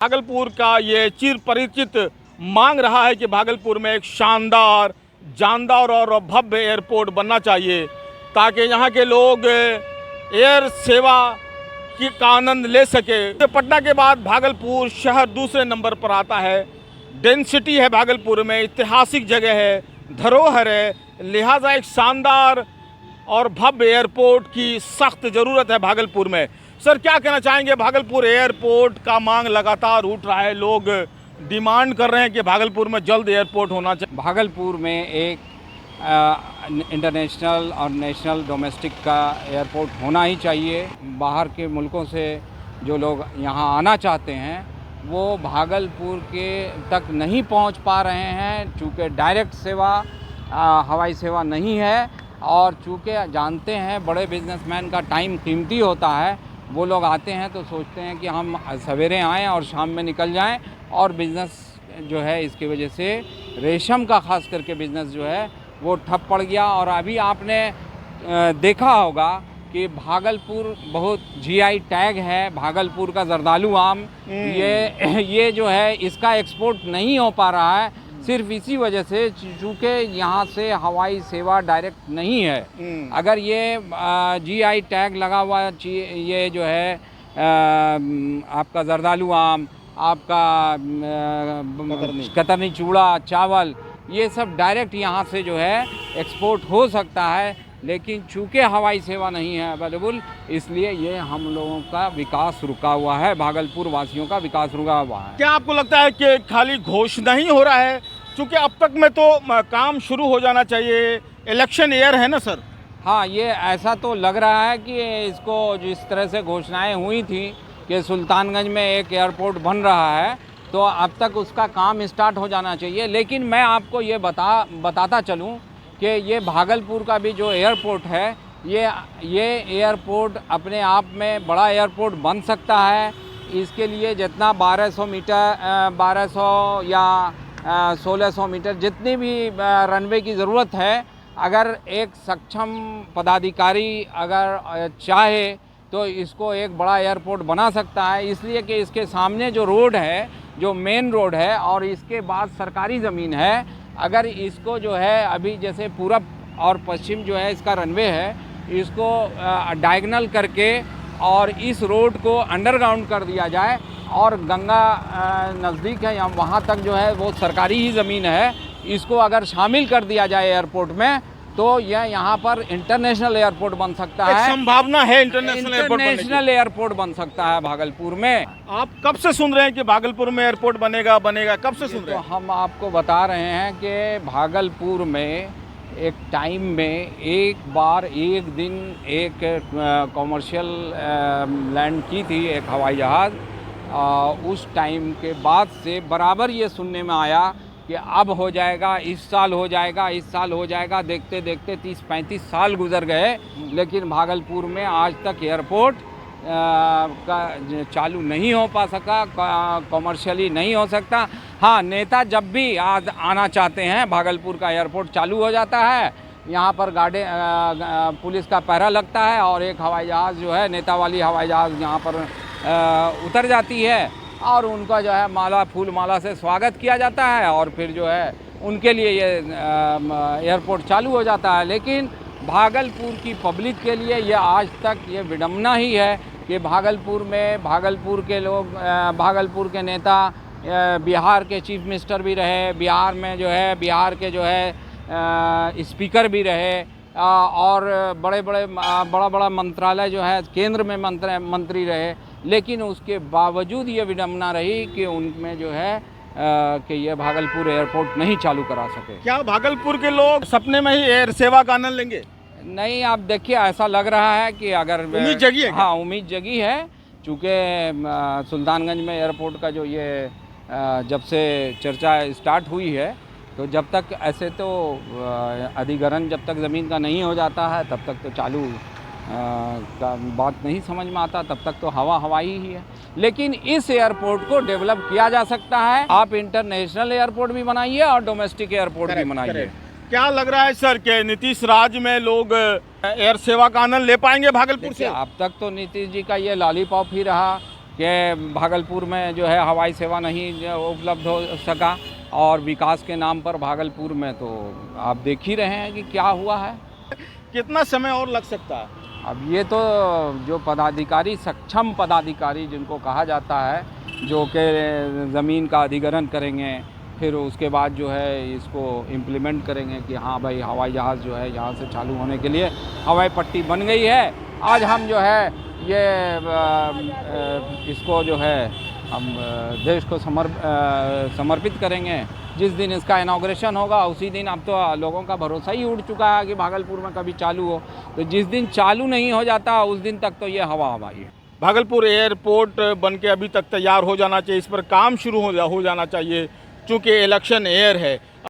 भागलपुर का ये चिर परिचित मांग रहा है कि भागलपुर में एक शानदार, जानदार और भव्य एयरपोर्ट बनना चाहिए ताकि यहाँ के लोग एयर सेवा का आनंद ले सके। तो पटना के बाद भागलपुर शहर दूसरे नंबर पर आता है। डेंसिटी है भागलपुर में, ऐतिहासिक जगह है, धरोहर है, लिहाजा एक शानदार और भव्य एयरपोर्ट की सख्त ज़रूरत है भागलपुर में। सर, क्या कहना चाहेंगे? भागलपुर एयरपोर्ट का मांग लगातार उठ रहा है, लोग डिमांड कर रहे हैं कि भागलपुर में जल्द एयरपोर्ट होना चाहिए। भागलपुर में एक इंटरनेशनल और नेशनल डोमेस्टिक का एयरपोर्ट होना ही चाहिए। बाहर के मुल्कों से जो लोग यहाँ आना चाहते हैं वो भागलपुर के तक नहीं पहुँच पा रहे हैं, चूँकि डायरेक्ट सेवा हवाई सेवा नहीं है और चूँकि जानते हैं बड़े बिजनेसमैन का टाइम कीमती होता है। वो लोग आते हैं तो सोचते हैं कि हम सवेरे आएँ और शाम में निकल जाएं, और बिज़नेस जो है इसकी वजह से रेशम का ख़ास करके बिज़नेस जो है वो ठप पड़ गया। और अभी आपने देखा होगा कि भागलपुर बहुत जीआई टैग है, भागलपुर का जरदालू आम, ये जो है इसका एक्सपोर्ट नहीं हो पा रहा है सिर्फ इसी वजह से चूँकि यहाँ से हवाई सेवा डायरेक्ट नहीं है। अगर ये जीआई टैग लगा हुआ ये जो है आपका जरदालू आम, आपका कतरनी चूड़ा, चावल, ये सब डायरेक्ट यहाँ से जो है एक्सपोर्ट हो सकता है, लेकिन चूँकि हवाई सेवा नहीं है अवेलेबल, इसलिए ये हम लोगों का विकास रुका हुआ है, भागलपुर वासियों का विकास रुका हुआ है। क्या आपको लगता है कि खाली घोषणा ही हो रहा है? क्योंकि अब तक में तो काम शुरू हो जाना चाहिए, इलेक्शन ईयर है ना सर? हाँ, ये ऐसा तो लग रहा है कि इसको जिस तरह से घोषणाएं हुई थी कि सुल्तानगंज में एक एयरपोर्ट बन रहा है तो अब तक उसका काम स्टार्ट हो जाना चाहिए। लेकिन मैं आपको ये बताता चलूँ कि ये भागलपुर का भी जो एयरपोर्ट है ये एयरपोर्ट अपने आप में बड़ा एयरपोर्ट बन सकता है। इसके लिए जितना 1200 मीटर 1200 या 1600 मीटर जितनी भी रनवे की ज़रूरत है, अगर एक सक्षम पदाधिकारी अगर चाहे तो इसको एक बड़ा एयरपोर्ट बना सकता है। इसलिए कि इसके सामने जो रोड है, जो मेन रोड है, और इसके बाद सरकारी ज़मीन है, अगर इसको जो है अभी जैसे पूरब और पश्चिम जो है इसका रनवे है, इसको डायगोनल करके और इस रोड को अंडरग्राउंड कर दिया जाए और गंगा नज़दीक है, यहाँ वहाँ तक जो है वो सरकारी ही ज़मीन है, इसको अगर शामिल कर दिया जाए एयरपोर्ट में तो यह यहाँ पर इंटरनेशनल एयरपोर्ट बन सकता है। संभावना है इंटरनेशनल एयरपोर्ट बन सकता है भागलपुर में। आप कब से सुन रहे हैं कि भागलपुर में एयरपोर्ट बनेगा? कब से सुन रहे हैं? तो हम आपको बता रहे हैं कि भागलपुर में एक टाइम में एक बार एक दिन एक कॉमर्शियल लैंड की थी एक हवाई जहाज़। उस टाइम के बाद से बराबर ये सुनने में आया कि अब हो जाएगा, इस साल हो जाएगा, इस साल हो जाएगा। देखते देखते 30-35 साल गुजर गए, लेकिन भागलपुर में आज तक एयरपोर्ट का चालू नहीं हो पा सका, कॉमर्शियली नहीं हो सकता। हाँ, नेता जब भी आज आना चाहते हैं भागलपुर का एयरपोर्ट चालू हो जाता है, यहाँ पर गाड़ी पुलिस का पहरा लगता है और एक हवाई जहाज़ जो है नेता वाली हवाई जहाज़ यहाँ पर उतर जाती है और उनका जो है माला फूल माला से स्वागत किया जाता है और फिर जो है उनके लिए ये एयरपोर्ट चालू हो जाता है। लेकिन भागलपुर की पब्लिक के लिए ये आज तक ये विडम्बना ही है कि भागलपुर में भागलपुर के लोग, भागलपुर के नेता बिहार के चीफ मिनिस्टर भी रहे, बिहार में जो है बिहार के जो है स्पीकर भी रहे और बड़ा मंत्रालय जो है केंद्र में मंत्री रहे, लेकिन उसके बावजूद ये विडम्बना रही कि उनमें जो है कि ये भागलपुर एयरपोर्ट नहीं चालू करा सके। क्या भागलपुर के लोग सपने में ही एयर सेवा का आनंद लेंगे? नहीं, आप देखिए ऐसा लग रहा है कि अगर उम्मीद जगी है। हाँ, उम्मीद जगी है, चूँकि सुल्तानगंज में एयरपोर्ट का जो ये जब से चर्चा स्टार्ट हुई है तो जब तक ऐसे तो अधिग्रहण जब तक ज़मीन का नहीं हो जाता है तब तक तो चालू का बात नहीं समझ में आता, तब तक तो हवाई ही है। लेकिन इस एयरपोर्ट को डेवलप किया जा सकता है। आप इंटरनेशनल एयरपोर्ट भी बनाइए और डोमेस्टिक एयरपोर्ट भी बनाइए। क्या लग रहा है सर कि नीतीश राज में लोग एयर सेवा का आनंद ले पाएंगे भागलपुर से? अब तक तो नीतीश जी का ये लॉलीपॉप ही रहा कि भागलपुर में जो है हवाई सेवा नहीं उपलब्ध हो सका, और विकास के नाम पर भागलपुर में तो आप देख ही रहे हैं कि क्या हुआ है। कितना समय और लग सकता है? अब ये तो जो पदाधिकारी, सक्षम पदाधिकारी जिनको कहा जाता है, जो कि ज़मीन का अधिग्रहण करेंगे, फिर उसके बाद जो है इसको इम्प्लीमेंट करेंगे कि हाँ भाई हवाई जहाज़ जो है यहाँ से चालू होने के लिए हवाई पट्टी बन गई है। आज हम जो है ये इसको जो है हम देश को समर्पित करेंगे। जिस दिन इसका इनाग्रेशन होगा उसी दिन, अब तो लोगों का भरोसा ही उठ चुका है कि भागलपुर में कभी चालू हो, तो जिस दिन चालू नहीं हो जाता उस दिन तक तो ये हवा हवाई है। भागलपुर एयरपोर्ट बन के अभी तक तैयार हो जाना चाहिए, इस पर काम शुरू हो जाना चाहिए, चूँकि इलेक्शन एयर है।